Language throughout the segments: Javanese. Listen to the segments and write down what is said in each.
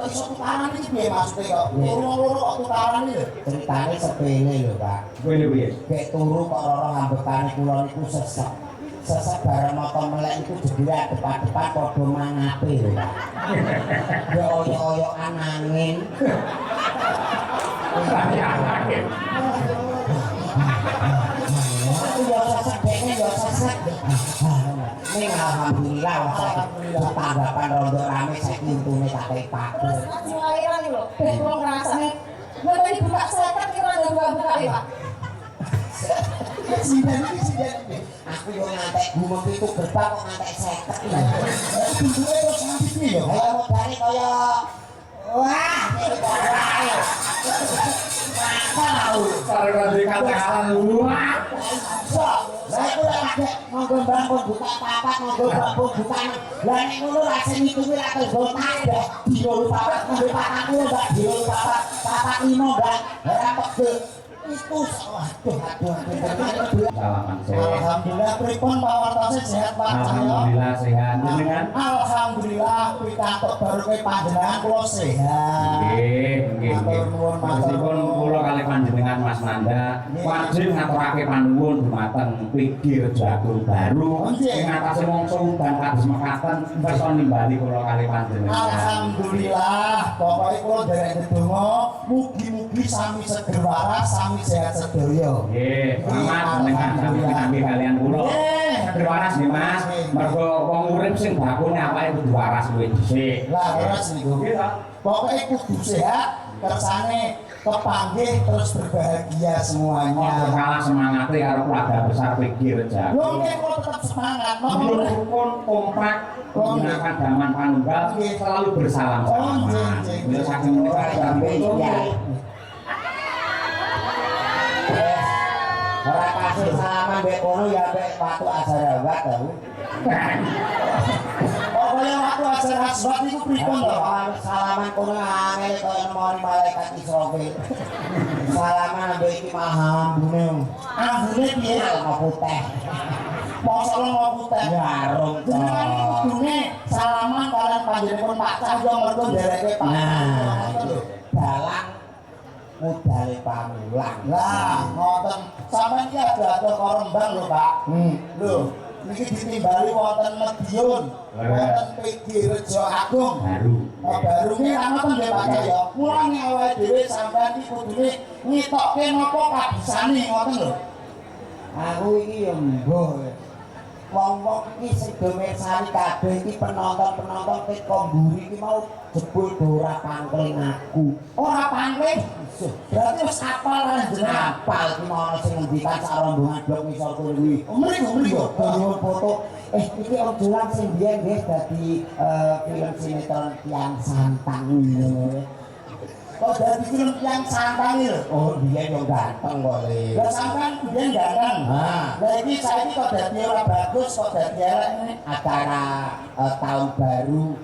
kok iso tukaran iki piye maksudnya kok? Loro-loro kok tukaran iki lho. Ceritane sepele lho, Pak. Sepele piye? Kayak turu kok loro ngambekane kula niku sesek. Sesek bareng moto melek iku jebule depan-depan padha mangape lho, Pak. Ya oyok-oyokan angin. Angin. Ya sesek dene ya sesek. Ning alhamdulillah tanggapan rondo rame saiki untune kakek paku. Mulairan lho, ben kula ngrasane ngene buka seket kira buka ya, Pak. Sidan. Aku yo ngantek gumeng itu gerbang kok ngantek 50. Pintuke terus nganti piye yo? Ayo modane kaya wah, iki kok wae. Karo kata-kata luwak. Lah iku lek ada monggo mbang buka papat monggo mbang buka. Lah nek ngono ra sing kuwi ra kebo tak dino papat monggo patatku mbak dino papat limo mbak. Ora pegel. Itu waduh. Salaman sehat. Alhamdulillah pripun Pak Wartose sehat Pak. Alhamdulillah sehat. Jenengan? Alhamdulillah pikantuk baruke panjenengan kula sehat. Nggih. Meskipun kula kali panjenengan Mas Nanda wajib ngaturake panuwun dumateng Pigi Jagung Baru ing atase mangsa udan kados mekaten kersa nimbali kula kali panjenengan. Alhamdulillah, pokoke kula derek ndedonga mugi-mugi sami seger waras, sami sehat sedaya. Nggih, selamat dengan sami kalian kula. Seger waras nggih Mas. Mergo wong urip sing bakune awake kudu waras luwih dhisik. Lah waras niku. Pokoke kudu sehat, kersane kepanggih terus berbahagia semuanya. Kalah semangatnya karo keluarga besar Pigi Jagung. Mungkin kalau tetap semangat, rukun kompak menggunakan daman panunggal selalu bersalam-salaman. Bila saking menikah sampai ya. Ora kasih salaman mbek kono ya mbek waktu acara wae tahu. Pokoknya waktu acara asbat itu pripun lho, salaman kono angel kaya nemoni malaikat Israfil. Salaman ambek iki mahambune. Ambune piye kok putih. Mosok lo putih garung. Jenengan kudune salaman kalian panjenengan Pak Cahyo mergo ndereke Pak. Nah, dalang modale pamulang. Lah, ngoten. Sampeyan iki ada korembang lho, Pak. Lho, niki ditimbali wonten Medion, wonten Pigi Rejo Agung. Baru iki ana ten nggih Pak ya. Mulane awake dhewe sampeyan iki kudune ngitokke napa kabisane ngoten lho. Aku iki ya mbuh. Wong-wong iki sing do mirsani kabeh iki penonton-penonton teko mburi iki mau jebul ora pangkling aku. Ora pangkling. Berarti wis apal lan jeneng apal iki mau sing ngendikan sak rombongan blok misal kuwi. Mrigo. Nyuwun foto. Iki obrolan sing biyen nggih dadi film sinetron Tiang Santang ngono. Kok dadi film Tiang Santang lho. Oh, biyen yo ganteng kok. Lah sampean biyen ganteng. Lah iki saiki kok dadi ora bagus kok dadi elek acara tahun baru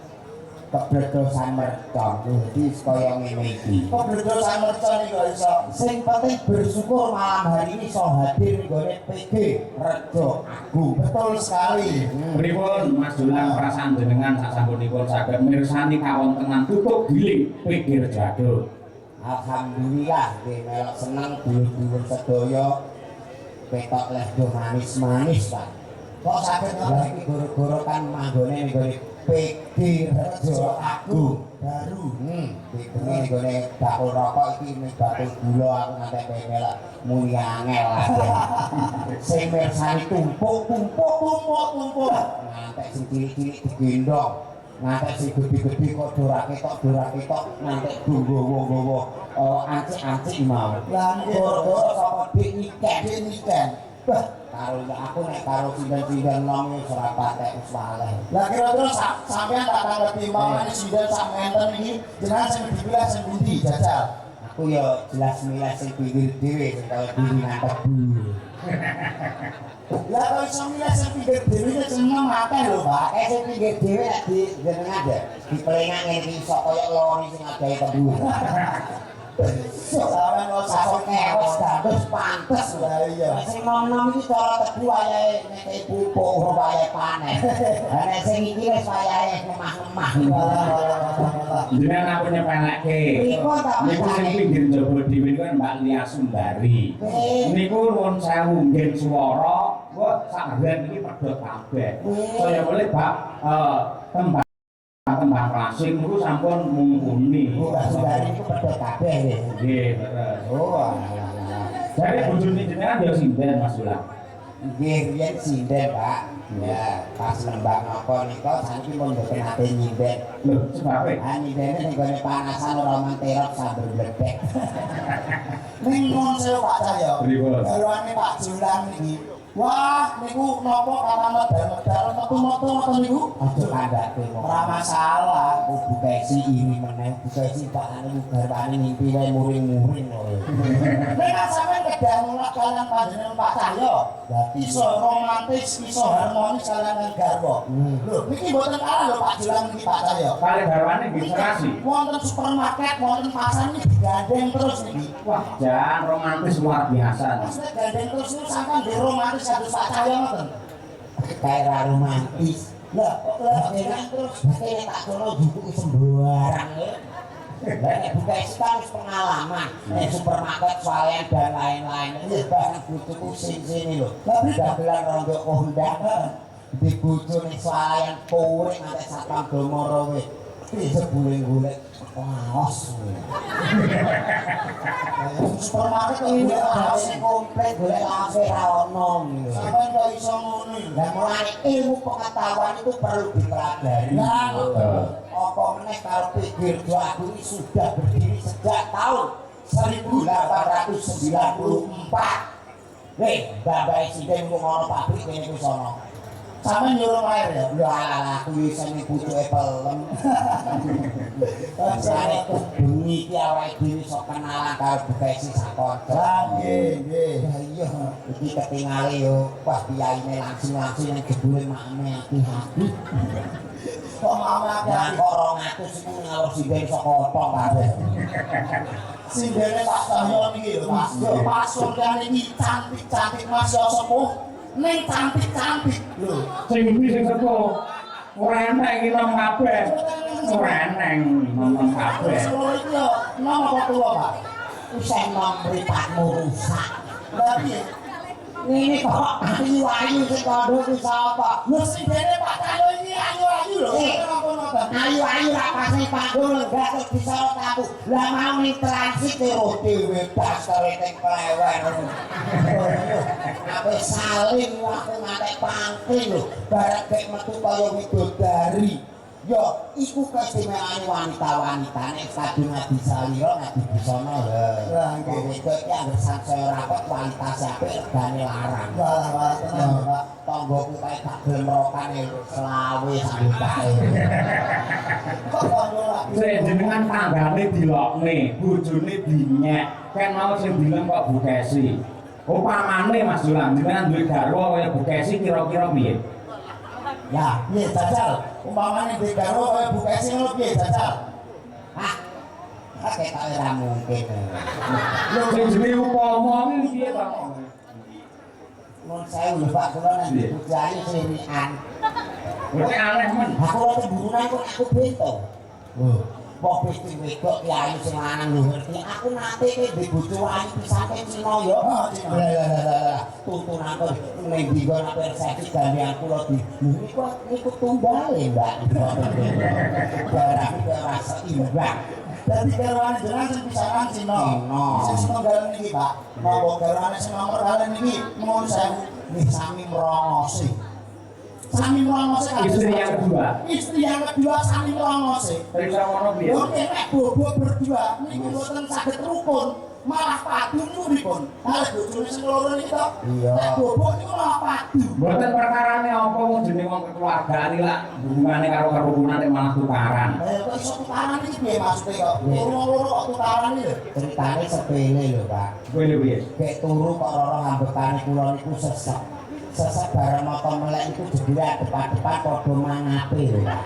kebledosan mercon. Jadi kaya ngene iki. Kebledosan mercon iki kok iso. Sing penting bersyukur malam hari ini iso hadir nggone PG Rejo Agung. Betul sekali. Pripun Mas Dulang perasaan jenengan sasampunipun saged mirsani kawontenan tutuk giling Pigi Rejo Agung. Alhamdulillah nggih melok seneng dulur-dulur sedaya petok lehdo manis-manis Pak. Kok saged ngono iki goro-goro kan manggone nggone Pigi Rejo Agung baru. Iki nggone bakul rokok iki ning bakul gula aku ngantek melok muni angel ae. Sing mirsani tumpuk. Ngantek sing cilik-cilik digendong. Ngantek sing gede-gede kok dora ketok ngantek nggowo ancik-ancik mau. Lah goro-goro sapa dik niken. Karo aku nek karo sinten-sinten nang wis ora patek wis waleh. Lah kira-kira sampean tak tanggepi mawon sinten sak enten iki jenengan sing dipilih sing pundi jajal. Aku ya jelas milih sing pinggir dhewe kaya diri nangkep dulu. Lah kok iso milih sing pinggir dhewe iki jeneng akeh lho, Pak. Sing pinggir dhewe nek di jenengan aja dipelengak ngene iki iso kaya lori sing adahe kebu. Sampeyan kok sakon kewes dados pantes lha iya. Sing nom-nom iki cara tebu wayahe nek pupuk wayahe panen. Lah nek sing iki wis wayahe ngemah-ngemah. Jenengan aku nyepelekke. Pripun ta? Niku sing pinggir njaba dhewe kan Mbak Lia Sundari. Niku nuwun sewu ngen swara, kok sakben iki pedhot kabeh. Saya boleh Pak tembang klasik niku sampun mumpuni. Mbak Sundari niku pedhot kabeh nggih. Nggih, bener. Oh. Jadi bojone jenengan ya sinden Mas Ulang. Nggih, riyen sinden, Pak. Ya, pas nembang apa nika saniki pun mboten ate nyinden. Lho, sebabe. Nyindene ning gone panasan ora menterot sambil bledek. Ning mon sewu Pak Cahyo. Pripun? Garwane Pak Julang iki. Wah, niku napa kata medal-medal metu-metu ngoten niku? Aja kandhake kok. Ora masalah, bukesi ini meneh, bukesi pakane garwane ngimpi wae muring-muring kok. Nek sampeyan kedah nolak kalian panjenengan Pak Cahyo, iso romantis, iso harmonis kalian garwa. Lho, niki mboten kalah lho Pak Julang niki Pak Cahyo. Kali garwane nggih serasi. Wonten supermarket, wonten pasar niki digandeng terus niki. Wah, jan romantis luar biasa. Mas nek gandeng terus niku sampean nggih romantis kados Pak Cahyo ngoten. Kayak ra romantis. Lah, gandeng terus kene tak kono jupuki sembarang. Lah nek buka sekarang wis pengalaman, nek supermarket swalayan dan lain-lain. Iya barang butuhku sini lho. Lah dagelan rondo kondak. Di bojo nek swalayan kuring nganti satpam domoro wis. Bisa golek kaos. Supermarket kok iki kaose komplit golek kafe ra ono. Sampeyan kok iso ngono. Lah mulane ilmu pengetahuan itu perlu dipelajari. Lah apa meneh karo pikir aku ini sudah berdiri sejak tahun 1894. Bapak Siden ku ngono pabrik kene ku sono. Sampeyan nyuruh air ya. Lho alah kuwi sing pucuke pelem. Sare bengi iki awake dhewe sok kenalan karo Bekasi sakonco. Lah nggih, nggih. Lah iya, iki ketingale yo pas piyaine langsung ning jebule makme ati-ati. Kok mamake kok 200 iku ngalor sinden saka otong kabeh. Sindene Pak Cahyo niki lho, Mas. Yo Pak Surya niki cantik-cantik Mas yo sepuh. Ning cantik-cantik lho. Sing ndi sing sepuh? Ora enek iki nom kabeh. Ora enek nom kabeh. Seluruh iki yo nom apa tuwa, Pak? Usah nom mripatmu rusak. Lah piye? Ini kok ayu-ayu sing kandha ku sapa? Lho sing dene Pak Cahyo iki ayu-ayu lho. Ayu-ayu ra pasti panggung lenggah kok bisa aku. Lah mau ning transit karo dhewe dasare teng klewer. Ape saling aku ngantek pangkling lho. Bareng gek metu kaya widodari. Yo, iku keistimewaane wanita-wanita nek kadung ngadi salira ngadi busana lho. Lah nggih wedok iki anggere sansaya rapet kualitas apik regane larang. Wah, tenan Pak. Tanggoku kae gak gelem rokane selawe sambutake. Kok kono lak. Jenengan tanggane dilokne, bojone dinyek. Kan mau sing bilang kok Bekasi. Upamane Mas Julang jenengan duwe garwa kaya Bekasi kira-kira piye? Ya, piye jajal? Umpamane duwe garwa kaya Bekasi ngono piye jajal? Hah? Ketok ora mungkin. Lho sing jenenge upama iki piye to? Mun saya lho Pak kula nang bujane selikan. Berarti aneh men. Aku ora temburunan kok aku bento. Lho, kok pesti wedok ki ayu sing lanang lho ngerti. Aku nate ki ndek bojo ayu pisane Cina ya. Lah. Tuntunan kok ning dinggo nang persepsi gandean kula di. Niku tunggale Mbak. Barang iki ora seimbang. Dadi garwane jenengan sing pisanan Cina. Sing setunggal niki, Pak. Napa garwane sing nomor kalian niki nuwun sewu nggih sami mrongose. Sami mrongose Istri yang kedua. Istri yang kedua sami mrongose. Terus ngono piye? Yo nek bobok berdua niku mboten saged rukun, malah padu nuripun. Kalih bojone sing loro niki to. Nek bobok niku malah padu. Mboten perkarane apa wong jeneng wong kekeluargaan iki lak hubungane karo kerukunan malah tukaran. Kok iso tukaran iki piye maksude kok? Loro-loro kok tukaran iki lho. Ceritane sepele lho, Pak. Kowe piye? Kayak turu kok ora ngambekane kula niku sesek. Sesek bareng moto melek itu jedire depan-depan padha mangape lho, Pak.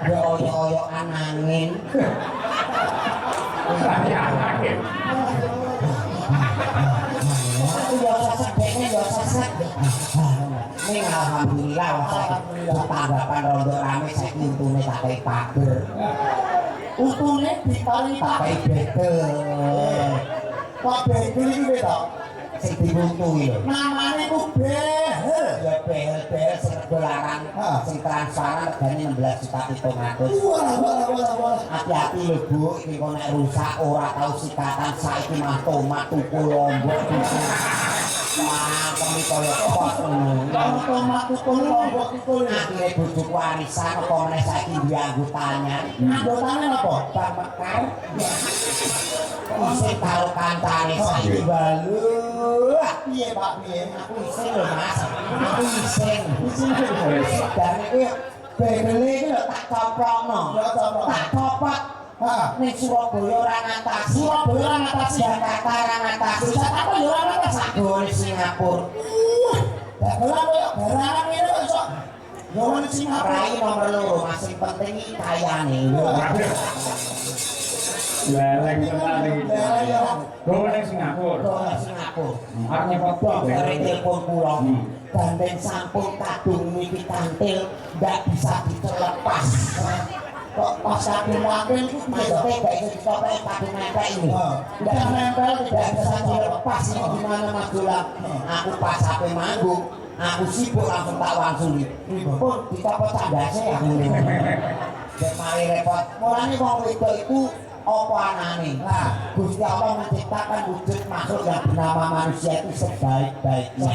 Ya oyo-oyokan angin. Aku ya sesek dene ya sesek. Ning alhamdulillah tanggapan rondo rame saiki untune kakek pager. Untune diparingi Kakek bekel. Pak Bekel iki to. Sing diuntu iki lho. Namane ku Behel. Ya behel-behel sing dolaran sing transparan regane 16.700.000. Wah. Hati-hati lho Bu, iki kok nek rusak ora tau sikatan saiki mah tomat tuku lombok tuku. Wah, kami kaya pot ngono. Tomat tuku lombok tuku. Akhire bojoku warisan apa meneh saiki duwe anggotanya. Anggotane apa? Bang Mekar. Isih karo kancane saiki balu. Piye Pak piye? Aku isin lho Mas. Aku isin. Dan iki begele iki lho tak coprokno. Tak copot. Ning Surabaya ora ngatasi. Surabaya ora ngatasi. Jakarta ora ngatasi. Jakarta yo ora ngatasi. Sagone Singapura. Dagelan koyo garangan ngene kok iso. Yo wong Singapura. Rai nomor loro masing penting iki kayane. Leleng tenan iki. Gowo ning Singapura. Dolar Singapura. Arep nyepot Dari telepon pulau gandeng sampul kadung niki kantil nggak bisa dilepas. Kok pas kadung wakil itu Maksudnya nggak bisa dicopet kadung nempel ini. Udah nempel Tidak bisa dilepas ini gimana Mas Dolang? Aku pas HP manggung, aku sibuk langsung tak wangsuli. Pun dicopot sandasnya ya. Dan mari repot. Mulanya wong wedok itu apa anane? Nah, Gusti Allah menciptakan wujud makhluk yang bernama manusia itu sebaik-baiknya.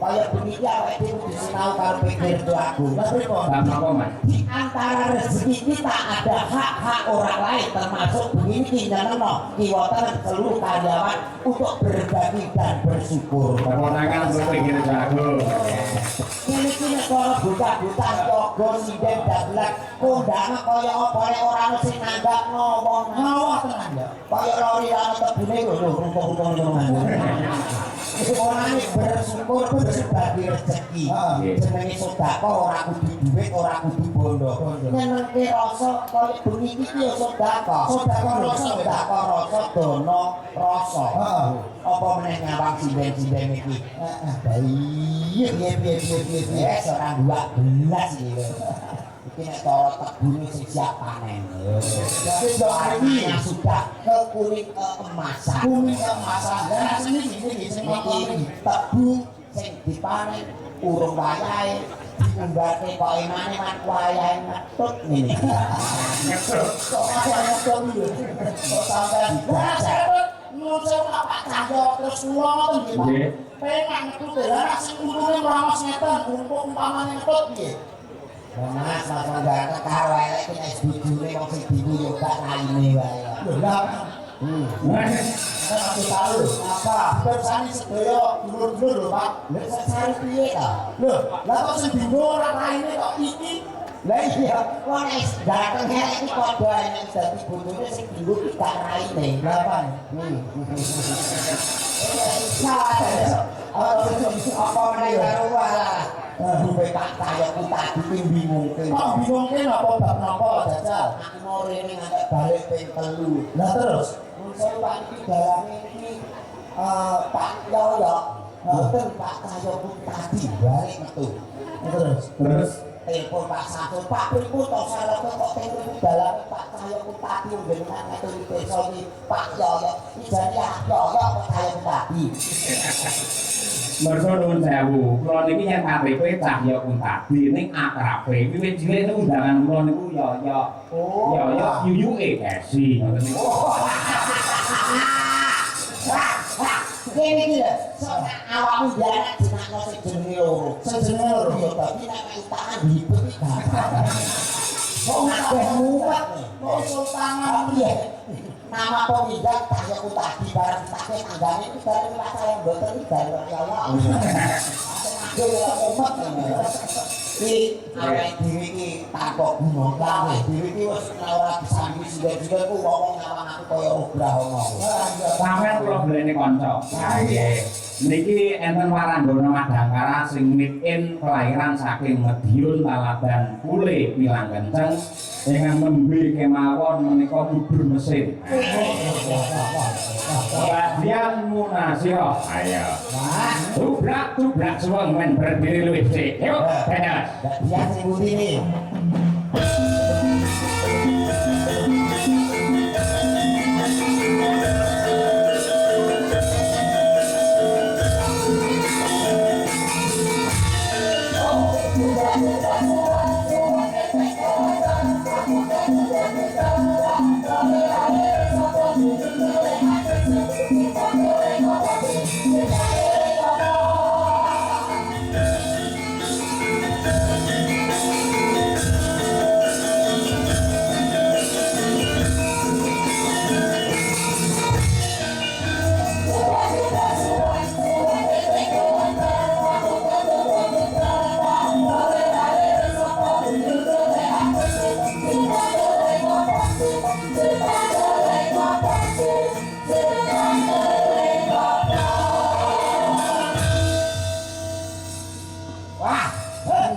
Kayak begini awake dhewe disinau karo pikir doaku. Tapi kok Bang apa Mas? Di antara rezeki kita ada hak-hak orang lain termasuk begini tindakan kiwatan seluruh karyawan untuk berbagi dan bersyukur. Keponangan untuk pikir jago. Kini kalau buta-buta togo sinden dagelan kondangan kaya apa nek ora ono sing nanggap ngomong ngawah tenan ya. Kaya lori ana tebune lho rumpung-rumpung. Orangnya bersyukur berbagi rezeki. Jenenge sedekah ora kudu duit, ora kudu bondo. Nyenengke rasa kaya bengi iki ya sedekah. Sedekah rasa dono rasa. Apa meneh nyawang sinden-sinden iki. Piye ora 12 iki lho. Iki nek cara tebune sing siap panen. Jadi doanya sudah ke kuning keemasan. kuning keemasan. Lah sini sing Iki tebu sing dipanen urung wayahe diumbate kok emane man wayahe metut ngene. kok ada ngedol lho. Kok sampean. Lah saya nuwun Pak Cahyo terus kula ngoten nggih Pak. Nggih. Pengen ngetut lah sing untune mrangos ngeten, untuk umpamane ngetut piye? Mas langsung gak karo elek iki nek bojone wong sing diku yo gak raine wae. Lho lah. Kan aku tahu apa perusahaan sedaya dulur-dulur lho Pak. Lha sesare piye to? Lho, lah kok sing dinggo ora raine kok iki. Lah iya, wong nek dateng elek iki padha enek dadi bojone sing diku gak raine. Lah apa? Apa meneh karo walah. Rupe Pak Cahyoku tadi bingungke. Kok bingungke napa bab napa jajal? Aku mau rene ngantek balik ping 3. Lah terus Saya Pak iki dalane iki Pak Yoyo. Mboten Pak Cahyoku tadi balik metu. terus Telepon Pak Samsul, Pak pripun to sarep kok telepon dalane Pak Cahyoku tadi njenengan ngaturi desa iki Pak Yoyo. Iki jane Yoyo Pak Cahyoku tadi. Mergo nuwun sewu, kula niki yen KTP Cahyo pun tadi ning akrabe wiwit cilik niku undangan kula niku Yoyo. Yoyo yuyuke Kesi ngoten niku. Kene iki lho, awakmu jarak jenakno sing jenenge loro. sing jenenge loro. Ya tapi nek utangan ribet iki gampang. Kok kabeh mumet. Kok sultangan Iya. Nama pemindah Cahyoku tadi barang pakai tanggane itu dari Pak Cahyo mboten iki dari ya Allah. Aku ya umat. Iki awake dhewe iki tanpa guna kabeh. Dhewe iki wis ora bisa sing-sing ku wong ngawang aku kaya obra ngono. Sampeyan kula blene kanca. Ha nggih. Niki enten Waranggana Madangkara sing mitin kelahiran saking Madiun Taladan Kule Pilang Kenceng ingkang nembe kemawon menika mudhun mesin. Bagian munasira. Ayo. Tublak suweng men berdiri luwih sik. Yuk, dados. Dia sing ngendi iki?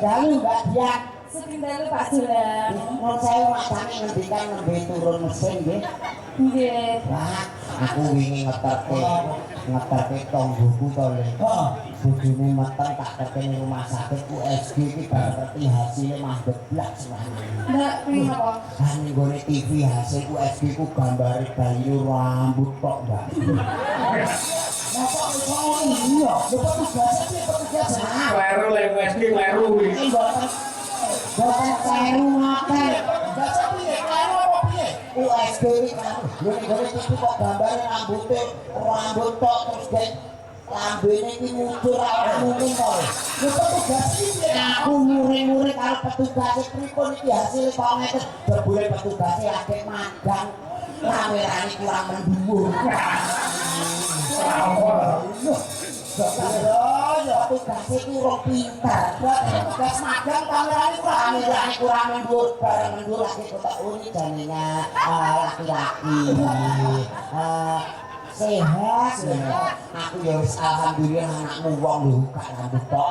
Dalu Mbak Dian. Sugeng dalu Pak Julan. Mun saya macane ngendikan nembe turun mesin nggih. Nggih. Wah, aku wingi ngeterke tonggoku to lho. Heeh. Bojone meteng tak ketene rumah sakit USG iki bar ngerti hasilnya mah geblak semana. Ndak ping apa? Ning gone TV hasil USG ku gambare bayi rambut kok, Mbak. Bapak iso iya, bapak tugas iki petugas. Kleru lek USG kleru iki. Bapak kleru ngake. Baca piye? Kleru apa piye? USG iki kan lho ning gone TV kok gambare rambut tok terus ge lambene iki ngudur ora mungkin to. Lho petugas iki piye? Aku muring-muring karo petugas pripun iki hasil kok ngene jebule petugas lagi magang kamerane kurang mendhuwur. Ya, petugas iki ora pintar. Petugas magang kamerane Kurang mendhuwur, bareng mendhuwur lagi kotak uni janenge laki-laki. Sehat ya. Aku ya wis alhamdulillah anakmu wong lho gak rambut tok.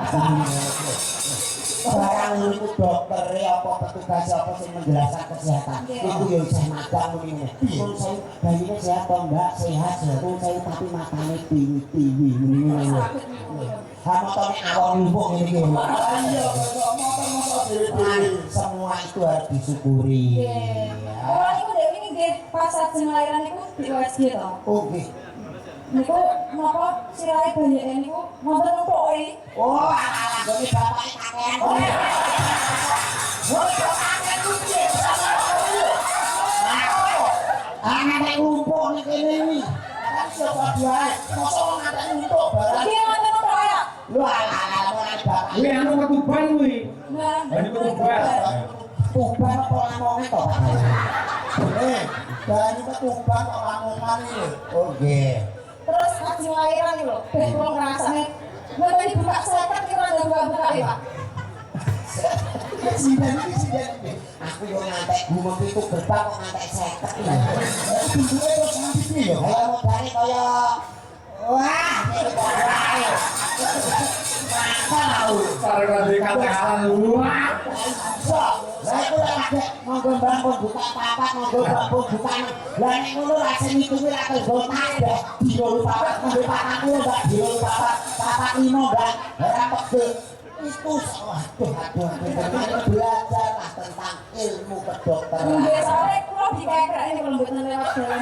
Barang itu dokter apa petugas apa sing menjelaskan kesehatan. Iku ya isih magang ngene. Pun saya bayine sehat to, Mbak? Sehat ya. Pun saya tapi matane tiwi-tiwi ngene. Ha motone awon lumpuk ngene iki. Iya, motor-motor dhewe-dhewe. Semua itu harus disyukuri. Nggih. Orang iku dhewe iki nggih pas ajeng lahiran niku di USG to. Oke. Niku napa sirahe bayi niku wonten nutuki. Oh, ala gone bapake kakean. Woi, kakean ku piye? Anake ngumpul ning kene iki. Kan coba bae. Mosok ngatek untuk barang. Iki wonten nutuki ya. Lu ala mulai bapak. Kuwi anu ketuban kuwi. Nah, Ini ketuban. Tuban apa lamonge to? Bani ketuban kok lamongan iki. Oh, nggih. terus ajeng lahiran iki lho, ben kula ngrasane mboten dibuka seket kira buka ya, Pak. Sinden iki. Aku yo ngantek gumem itu gerbang kok ngantek 50 iki. Pintuke terus nganti piye ya? Kaya modane kaya wah, iki kok wae. Tahu. Karo nanti katakan luar. Lah iku lagi monggo bangun buka papat monggo bangun buka. Lah nek ngono ra sing iku kuwi ra terus kabeh. Dino papat monggo papat Mbak, dino papat 5 Mbak. Ora pegel. Itu aduh belajar lah tentang ilmu kedokteran. Nggih, sore kula dikekrek niku lho mboten lewat dalan.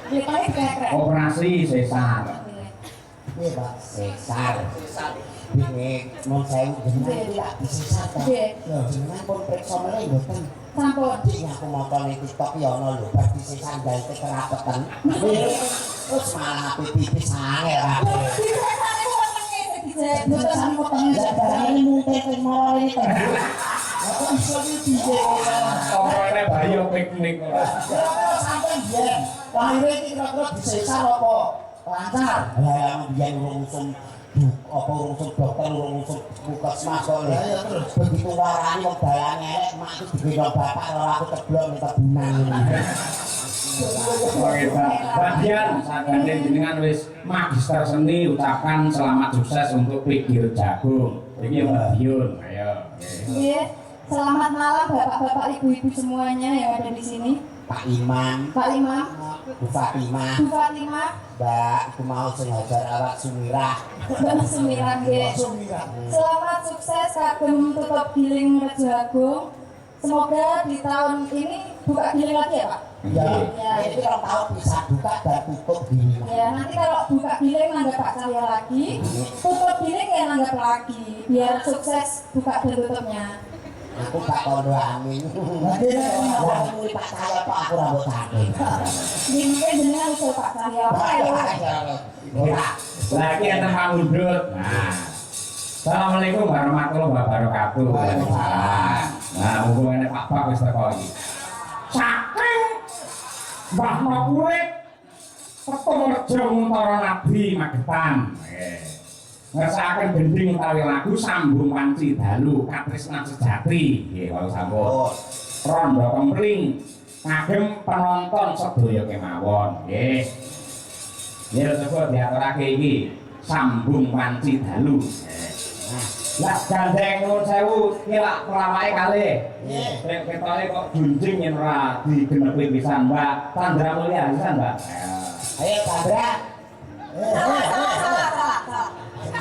Nggih, kali dikekrek. Operasi sesar. Iya Pak, sesar. Ini mau saya jenengan iki lak disesar ta. Nggih. Lho jenengan pun periksa meneh mboten. Sampun. Iki aku montone TikTok ya ono lho, bar disesar gawe kerapetan. Terus malah HP pipis sange ra. Disesane wetenge dijek mboten Mboten wetenge barane mungkin sing moro iki. Aku iso iki piye? Omongane bayi piknik ora. Sampai biyen lahir iki kira-kira disesar apa lancar? Lah yang biyen urung apa urung dokter urung puskesmas kok lho. Ya terus Begitu warani wong dalane elek mak iki digendong bapak ora aku teblok ning kebunan. Bagian sadane jenengan wis magister seni ucapkan selamat sukses untuk pikir jagung. Iki Madiun, ayo. Iya, selamat malam bapak-bapak, ibu-ibu semuanya yang ada di sini. Pak Iman, Pak Imam, Bu Fatimah, Bu Fatimah, Mbak, aku mau sengaja awak Sumirah. Mbak Sumirah, nggih. Selamat sukses kagem tutup giling Rejo Agung. Semoga di tahun ini buka giling lagi ya Pak? Ya, itu kalau tahu bisa buka dan tutup gini. Ya, nanti kalau buka giling nanggap Pak Cahya lagi, tutup giling ya nanggap lagi, biar sukses buka dan tutupnya. Aku gak kondo amin. Wah, ini Pak Cahya Pak aku rambut sakit. Mungkin jenengan usul Pak Cahya. Lagi enten Pak Mundut. Nah. Assalamualaikum warahmatullahi wabarakatuh. Waalaikumsalam. Nah, mumpung ini Pak Pak wis teko iki. Saking Mbah Urip Petumrejo Untara Nabi Magetan. Ngersakaken gending utawi lagu sambung wanci dalu katresnan sejati. Nggih, kalau sampun. Rondo kempling kagem penonton sedaya kemawon. Nggih. Nggih, coba diaturake iki sambung wanci dalu. Lah gandeng nuwun sewu iki lak pelawake kalih. Nggih. Ketone kok junjing yen ora digenepi pisan, Mbak. Chandra Mulya pisan, Mbak. Ayo Chandra.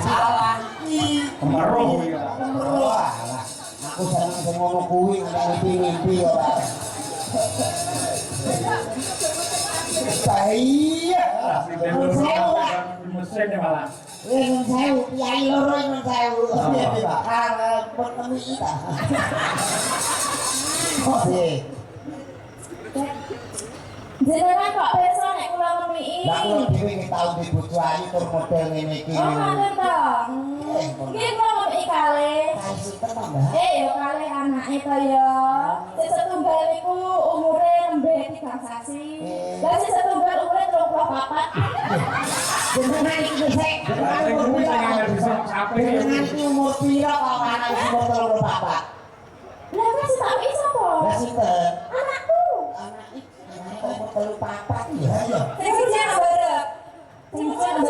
Salah iki. Kemeruh iki. Wah, aku seneng sing ngono kuwi nganti mimpi ora. Iya. Mesin malah. Nun sewu, kiai loro nun sewu. Piye, Pak? Ketemu kita. Oh, iya. Jenengan kok pirsa nek kula ngemiki? Lah kula dhewe iki tau di bojo ayu tur model ngene iki. Oh, ngoten to. Nggih kula ngemiki kalih. Kae sinten to, Mbak? Ya kalih anake to ya. Sing setunggal niku umure nembe 3 sasi. Lah sing setunggal umure 34. Jenengan iki sik. Jenengan iki umur pira kok anak wis umur 34? Lah kan tak iki sapa? Lah sinten? Anakku. Anak iki kok umur 34 ya ya. Sing siji anak barep. Sing siji anak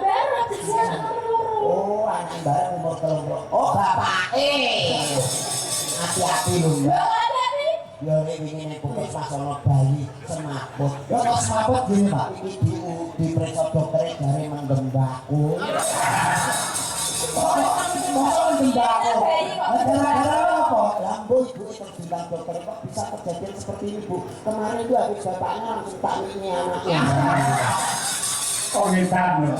barep, sing siji anak nomor loro. Oh, anak bareng umur 34. Oh, bapake. Hati-hati lho, Mbak. Lho hati-hati. Ya nek wingi nek bukit pas ana bayi semaput. Ya kok semaput gini, Pak. Iki diperiksa dokter jare menggembaku. Masa menggembaku? Gara-gara apa? Lambo ibu itu bilang dokter kok bisa kejadian seperti ini, Bu. Kemarin itu habis bapaknya langsung tak ini anaknya. Oh ngitan lho.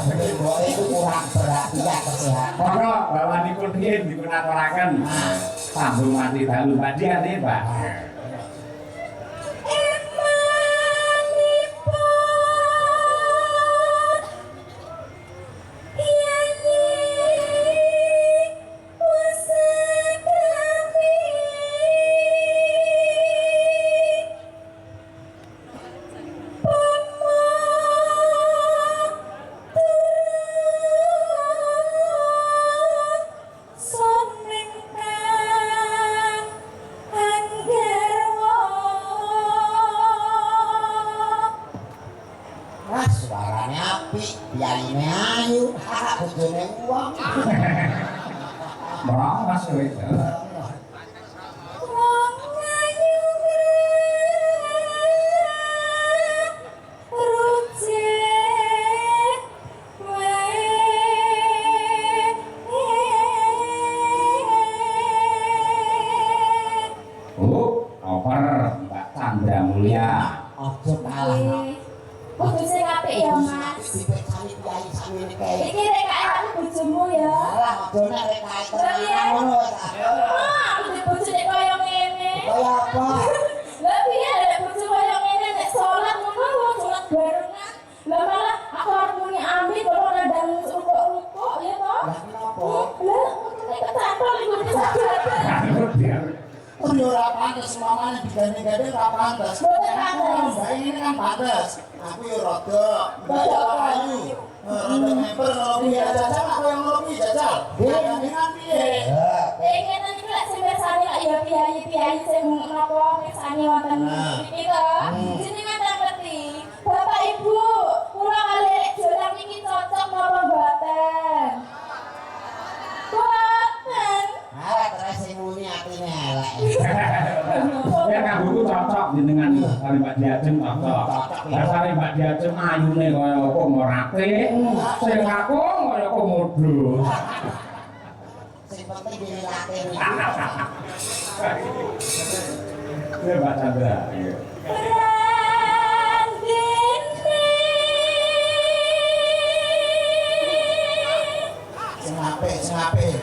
Itu kurang perhatian kesehatan. Monggo bawanipun riyin dipun aturaken. Sambung mati dalu padiane, Pak. Yaine ayu, bojone wong. Merawas kowe. Mbak Chandra Mulya. Ojo kalah. Kudu sing apik ya, Mas. Dipecari kiai sakmene kae. Iki rek kae bojomu ya. Alah, ojo nek rek kae tenan ngono ta. Aku di bojo nek koyo ngene. Kaya apa? Lah piye nek bojo koyo ngene nek salat ngono wong salat barengan. Lah malah aku arep muni amin kok ora ndang rukuk-rukuk ya to. Lah kenapa? Lah nek kecantol iku sakit. Oh, ya ora pantes mamane digandeng-gandeng ora pantes. Mboten pantes. Mbak ini kan pantes. Aku ya rada ayu. Rada member kalau piye jajal aku yang ngopi jajal. Dengan piye? Pengen iki lek sing mirsani lek ya piye-piye sing napa mirsani wonten iki to. Jenengan tak ngerti. Mbak Diajeng cocok. Dasare Mbak Diajeng ayune kaya apa morate, sing aku kaya komodo. Sing penting dhewe latir iki. Ya Mbak Chandra. Sing apik.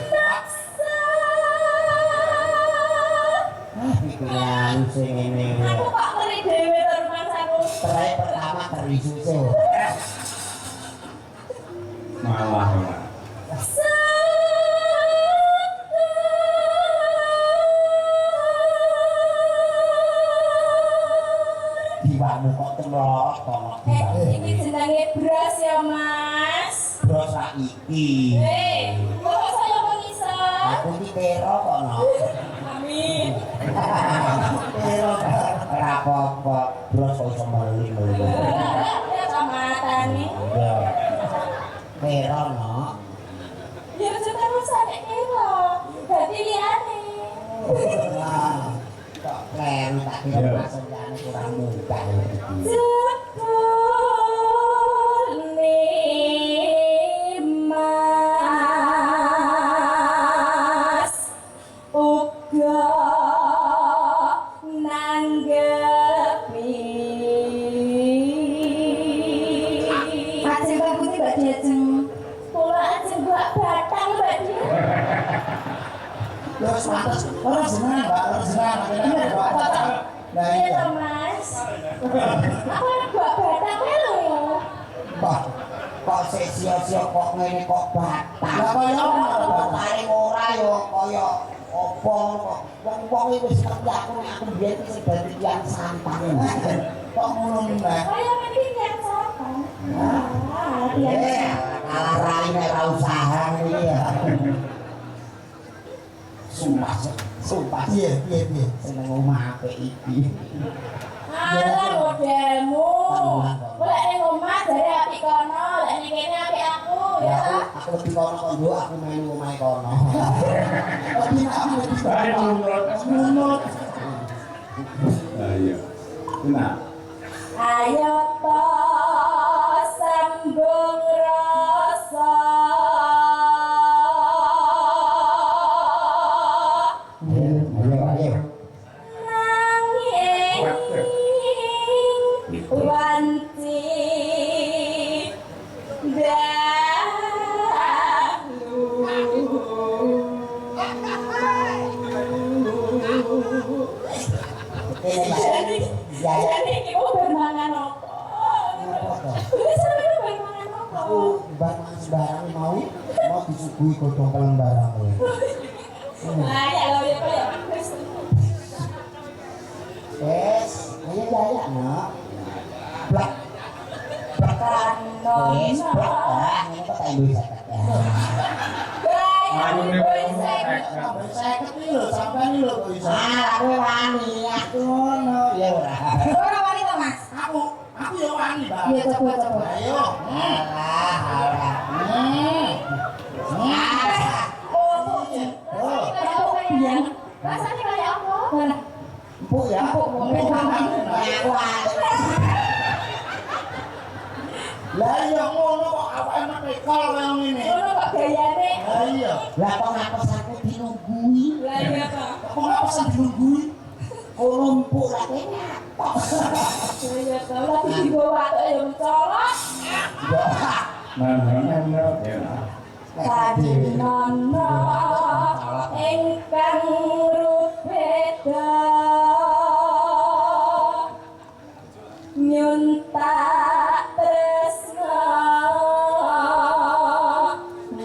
Pikiran sing ngene. Aku kok ngeri dhewe to rumangsaku. Try pertama keri susu. Malah. Diwamu kok temlok kok. Iki jenenge bras ya, Mas. Bros saiki. Kok saya kok iso? Aku iki kero kok no. Amin. Kero ora apa-apa. Bros kok iso meli-meli. Ya kamatane. Ya. Kero no. Ya juga rusak nek kira. Dadi liyane. Kok keren tak kira pasenjane kurang mudah. Mas uga nanggepi ajeng putih Mbak Diajeng kula ajeng Mbak Batang Mbak Diajeng Terus pantes ora jenengan, Mbak, ora jenengan. Nah, iya iya. toh, Mas aku Mbak Batang melu ya Kok kok sik sia-sia kok ngene kok batang. Lah kaya apa? Paling ora yo kaya apa kok. Wong-wong iki wis ngerti aku biyen iki sing dadi tiyang santang. Kok ngono Mbak? kaya mending yang sopan Kalah rai nek ora usaha iki ya. Sumpah. Piye? Seneng omah apik iki. Alah modelmu. Lek ning omah jare apik kono, lek ning kene apik aku Ya ya. aku lebih kono kok nduk aku melu omahe kono. Tapi aku lebih Bae munut. Ayo. Nah, Ayo to sambung rasa. Ayo. Nanging wanci dahulu. Jadi iki mau bermangan apa? Wis sampe bermangan apa? Aku barang sembarang mau disuguhi godhong kelem barang kowe. Nah, ya lo ya kok ya wis. Wes, ayo jaya no. Blak. Kano. Wes, blak. Ah, ini kok tak bisa. ayo nih Sampai 50 iki lho, sampean iki lho kok iso. Ah, aku wani aku ngono ya ora. Ora wani to, Mas? Aku ya wani, Mbak. Iya, coba. Ayo. Alah. Oh, Oh. yang rasanya kayak apa? Mana? Empuk ya. Aku Lah iya ngono kok awake mekal kaya ngene. Ngono kok gayane. Lah iya. lah kok ngapes aku dinunggui. Lah iya to. Kok gak pesan dilunggui? Kalau empuk lah kene. Iya to. Lagi dibawa tok ya mencolot. nah. Kadinono ingkang rupeda nyuntak tresna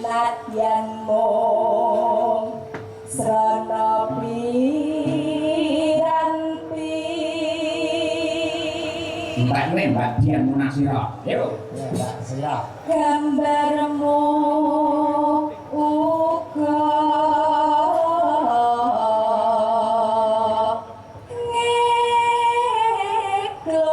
nadyan mung srana piranti Mbak Dian Munasira. Yuk. Ya, Mbak, siap. gambarmu uga ngeklo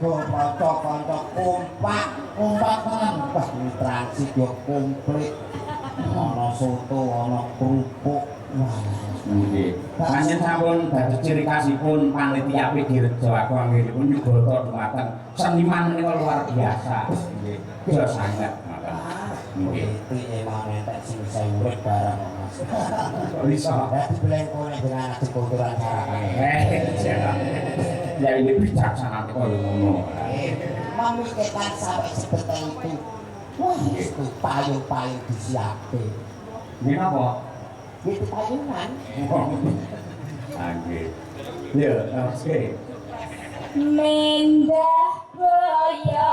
kanca-kanca kompak tenan. Wah, ini transit yo komplit. Ana soto, ana kerupuk. Wah. Nggih. Panjen sampun dados ciri khasipun panitia PD Rejo Agung nggihipun nyubrata dumateng seniman menika luar biasa. Nggih. Kula sanget ngoten. Nggih. Iki emang entek sing bisa urip bareng Mas. Bisa. Dadi blengkone dengan kulturan harapan. Ya ini bijaksana kaya ngono. Memikirkan sampai seperti itu. Wah, itu payung-payung disiapke. Nggih napa? Itu payungan. Nggih. Ya, oke. Mendah boyo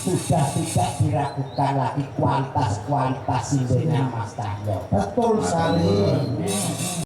sudah tidak diragukan lagi kualitas sindennya Mas Cahyo. Betul sekali.